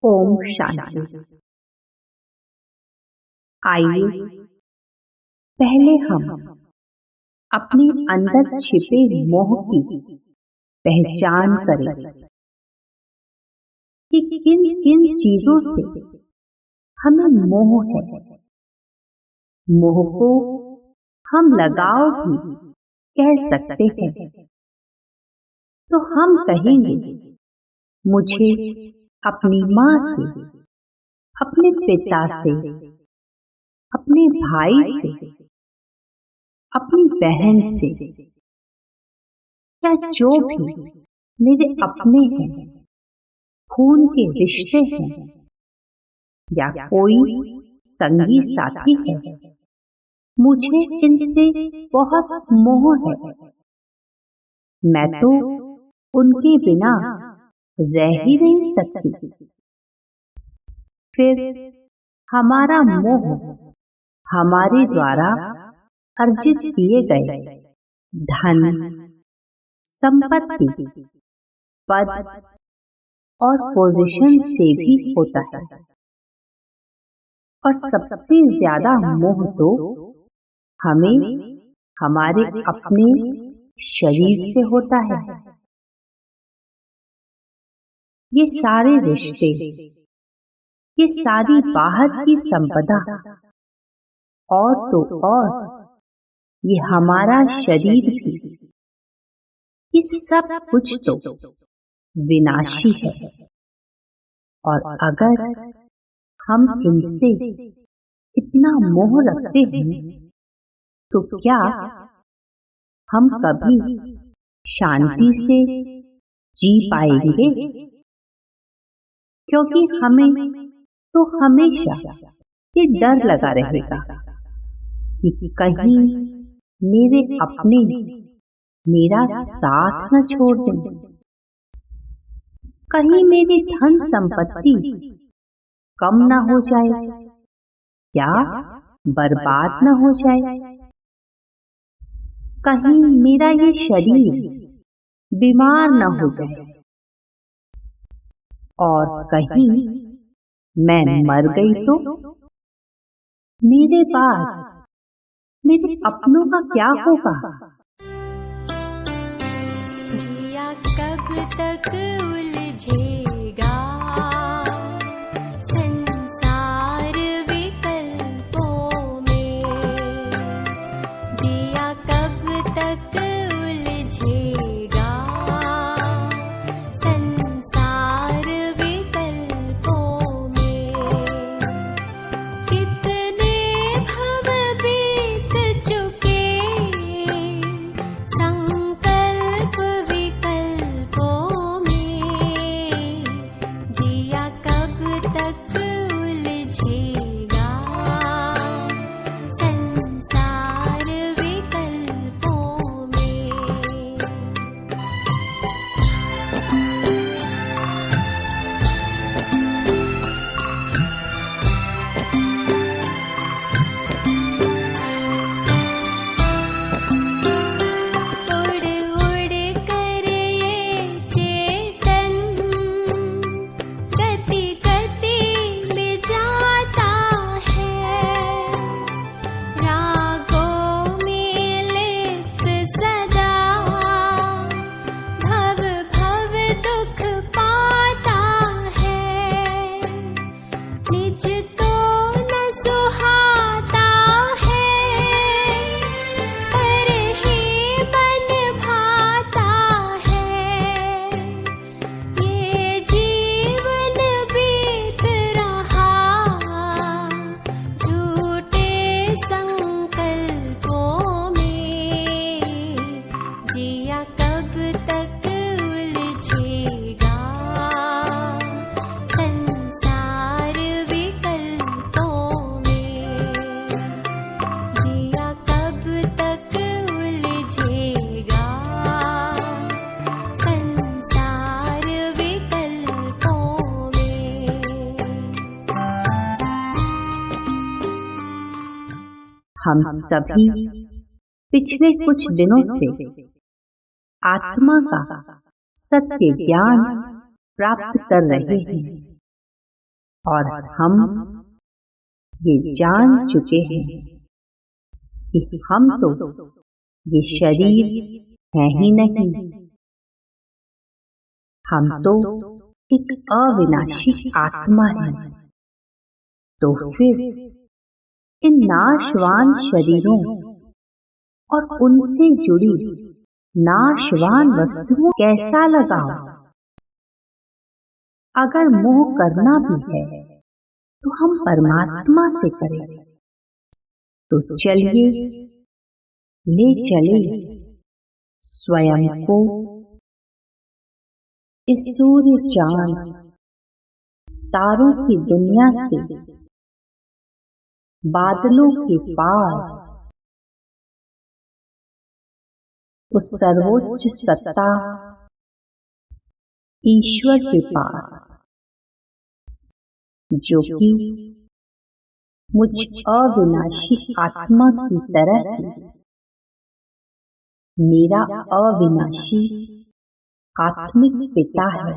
ओम शांति। आइए पहले हम अपने अंदर छिपे मोह की पहचान करें कि किन किन चीजों से हमें मोह है। मोह को हम लगाव भी कह सकते हैं। तो हम कहेंगे, मुझे अपनी माँ से, अपने पिता से, अपने भाई से, अपनी बहन से, या जो भी मेरे अपने हैं, खून के रिश्ते हैं, या कोई संगी साथी है, मुझे इनसे बहुत मोह है। मैं तो उनके बिना रह ही नहीं सकती। फिर हमारा मोह हमारे द्वारा अर्जित किए गए धन, संपत्ति, पद और पोजीशन से भी होता है। और सबसे ज्यादा मोह तो हमें हमारे अपने शरीर से होता है। ये सारे रिश्ते, ये सारी बाहर की संपदा और तो और ये हमारा शरीर भी, ये सब कुछ तो विनाशी है। और अगर हम इनसे इतना मोह रखते हैं तो क्या हम कभी शांति से जी पाएंगे? क्योंकि हमें तो हमेशा ये डर लगा रहेगा कि कहीं मेरे अपने मेरा साथ न छोड़ दें, कहीं मेरी धन संपत्ति कम न हो जाए या बर्बाद न हो जाए, कहीं मेरा ये शरीर बीमार न हो जाए, और कहीं मैं मर गई तो मेरे बाद मेरे अपनों का क्या होगा? जिया कब तक उलझेगा संसार विकल्पों में, जिया कब तक उलझेगा संसार विकल्पों में। कितने भव बीत चुके संकल्प विकल्पों में, जिया कब तक उलझेगा संसार विकल्पों में। उड़ उड़ कर ये चेतन गति गति में जाता है, रागों में लिप्त सदा भव भव दुख पाता है। निज तो न सुहाता है, पर ही मन भाता है। ये जीवन बीत रहा झूठे संकल्पों में, जिया कब तक उलझेगा संसार विकल्पों में, जिया कब तक उलझेगा संसार विकल्पों में। हम सभी पिछले कुछ दिनों से आत्मा का सत्य ज्ञान प्राप्त कर रहे हैं। और हम ये जान चुके हैं कि हम तो ये शरीर है ही नहीं, हम तो एक अविनाशी आत्मा है। तो फिर इन नाशवान शरीरों और उनसे जुड़ी नाशवान वस्तुओं कैसा लगाओ? अगर मोह करना भी है तो हम परमात्मा से करें। तो चलिए ले चले स्वयं को इस सूर्य चांद तारों की दुनिया से बादलों के पार उस सर्वोच्च सत्ता ईश्वर के पास, जो कि मुझ अविनाशी आत्मा की तरह ही मेरा अविनाशी आत्मिक पिता है,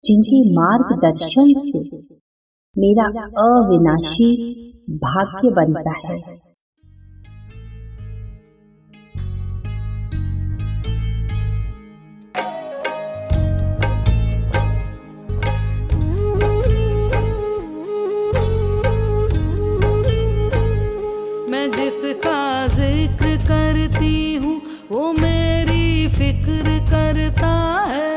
जिनके मार्गदर्शन से मेरा अविनाशी भाग्य बनता है। मैं जिसका जिक्र करती हूँ वो मेरी फिक्र करता है।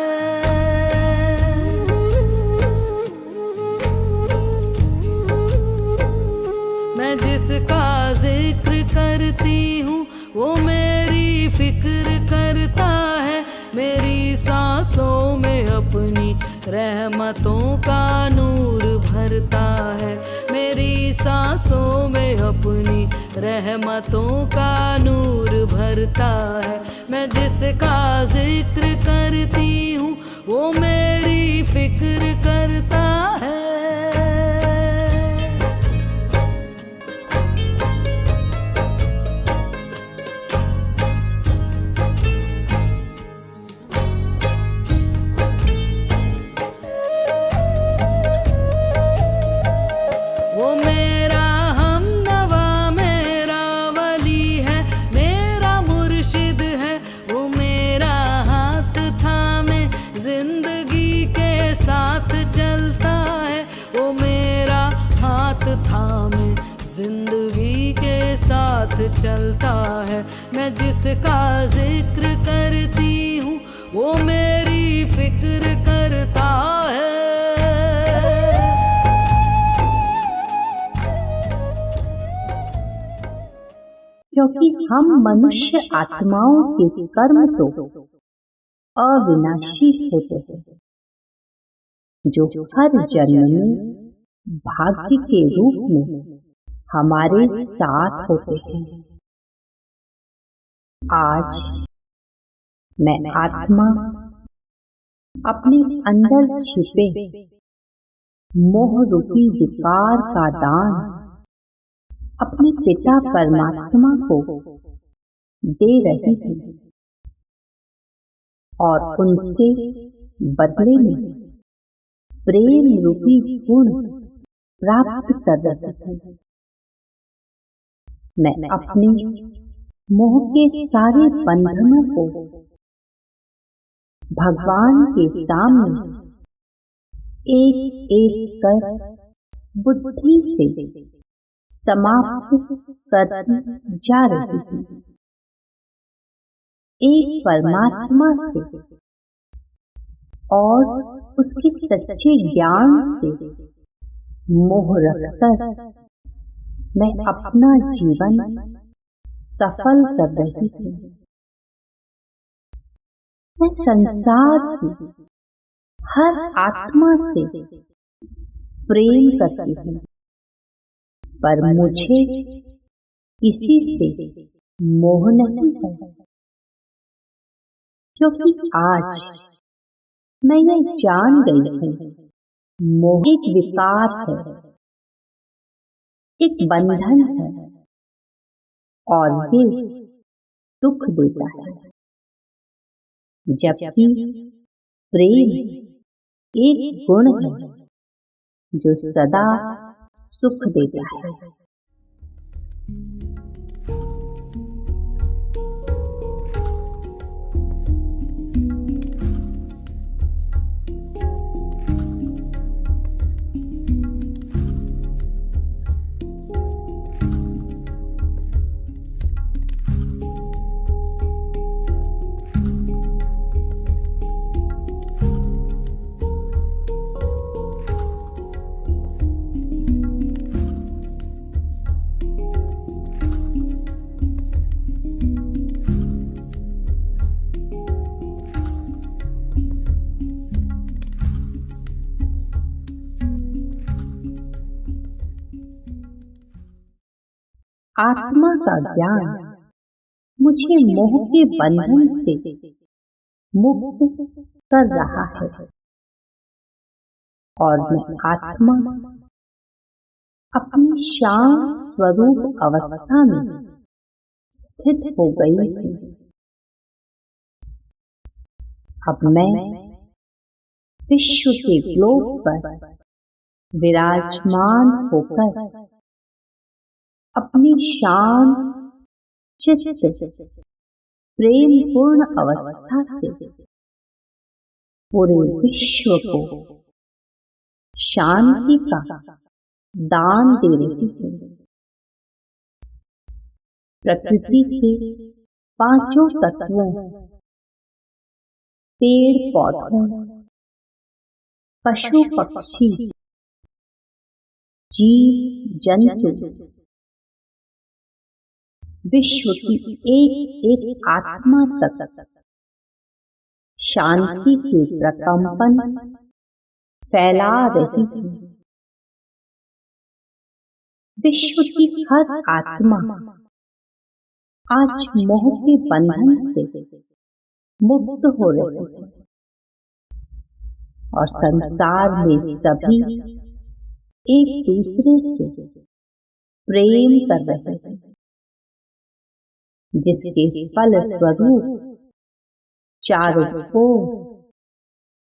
मैं जिसका जिक्र करती हूँ वो मेरी फिक्र करता है। मेरी सांसों में अपनी रहमतों का नूर भरता है। मेरी सांसों में अपनी रहमतों का नूर भरता है। मैं जिसका जिक्र करती हूँ वो मेरी फिक्र करता है। जिंदगी के साथ चलता है। मैं जिसका जिक्र करती हूँ वो मेरी फिक्र करता है। क्योंकि हम मनुष्य आत्माओं के कर्म तो अविनाशी होते हैं, जो हर जन्म में भाग्य के रूप में हमारे साथ होते हैं। आज मैं आत्मा अपने अंदर छिपे मोह रूपी विकार का दान अपने पिता परमात्मा को दे रही थी और उनसे बदले में प्रेम रूपी गुण प्राप्त कर रही थी। मैं अपने मोह के सारे बंधनों को भगवान के सामने एक एक कर बुद्धि से समाप्त करती जा रही थी। एक परमात्मा से और उसके सच्चे ज्ञान से मोह रखकर मैं अपना जीवन सफल कर रही थी। मैं संसार की हर आत्मा से प्रेम करती हूँ, पर मुझे किसी से मोह नहीं है, क्योंकि आज मैं ये जान गई हूँ, मोह एक विकार है, एक बंधन है और ये दुख देता है, जबकि प्रेम एक गुण है जो सदा सुख देता है। आत्मा का ज्ञान मुझे मोह के बंधन से मुक्त कर रहा है और मैं आत्मा अपनी शांत स्वरूप अवस्था में स्थित हो गई हूँ। अब मैं विश्व के ग्लोब पर विराजमान होकर अपनी शांत चित्त प्रेम पूर्ण अवस्था से पूरे विश्व को शांति का दान दे रही हूँ। प्रकृति के पांचों तत्वों, पेड़ पौधों, पशु पक्षी, जीव जंतु, विश्व की एक एक आत्मा तक शांति के प्रकंपन फैला रही है। विश्व की हर आत्मा आज मोह के बंधन से मुक्त हो रही है और संसार में सभी एक दूसरे से प्रेम कर रहे हैं, जिसके फल स्वरूप चारों ओर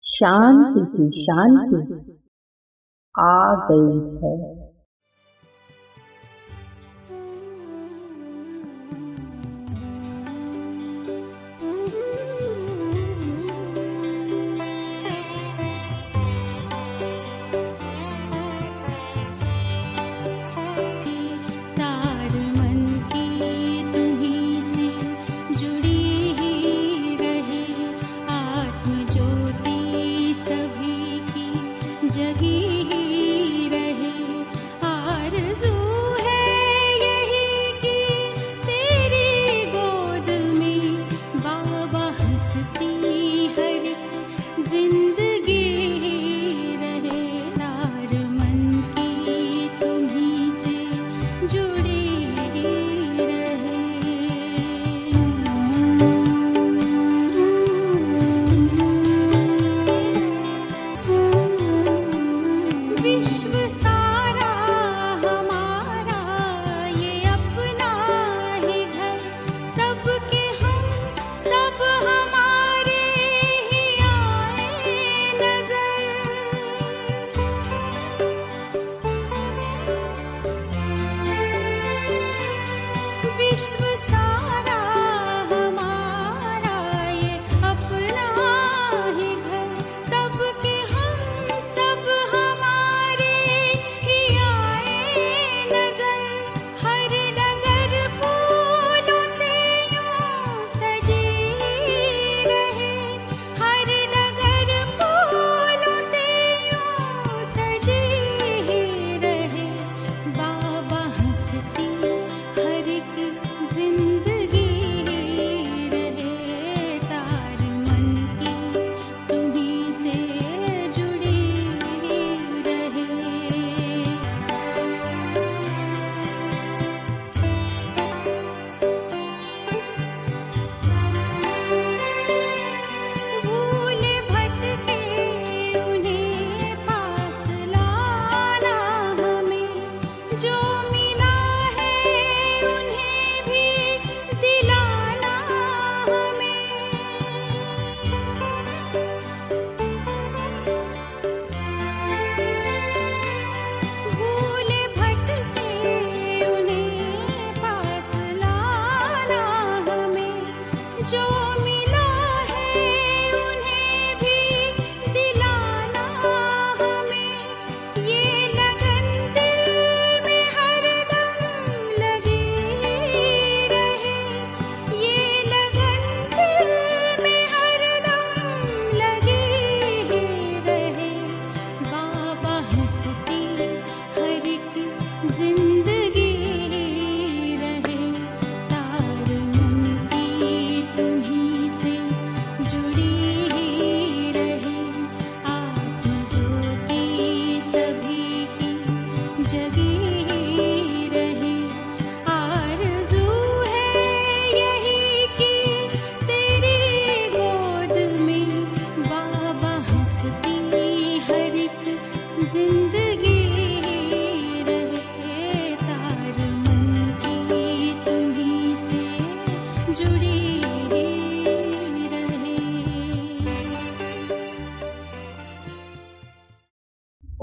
शांति की शांति आ गई है। जगी ही रहे।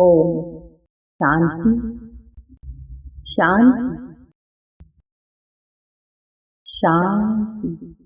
ओम शांति शांति शांति।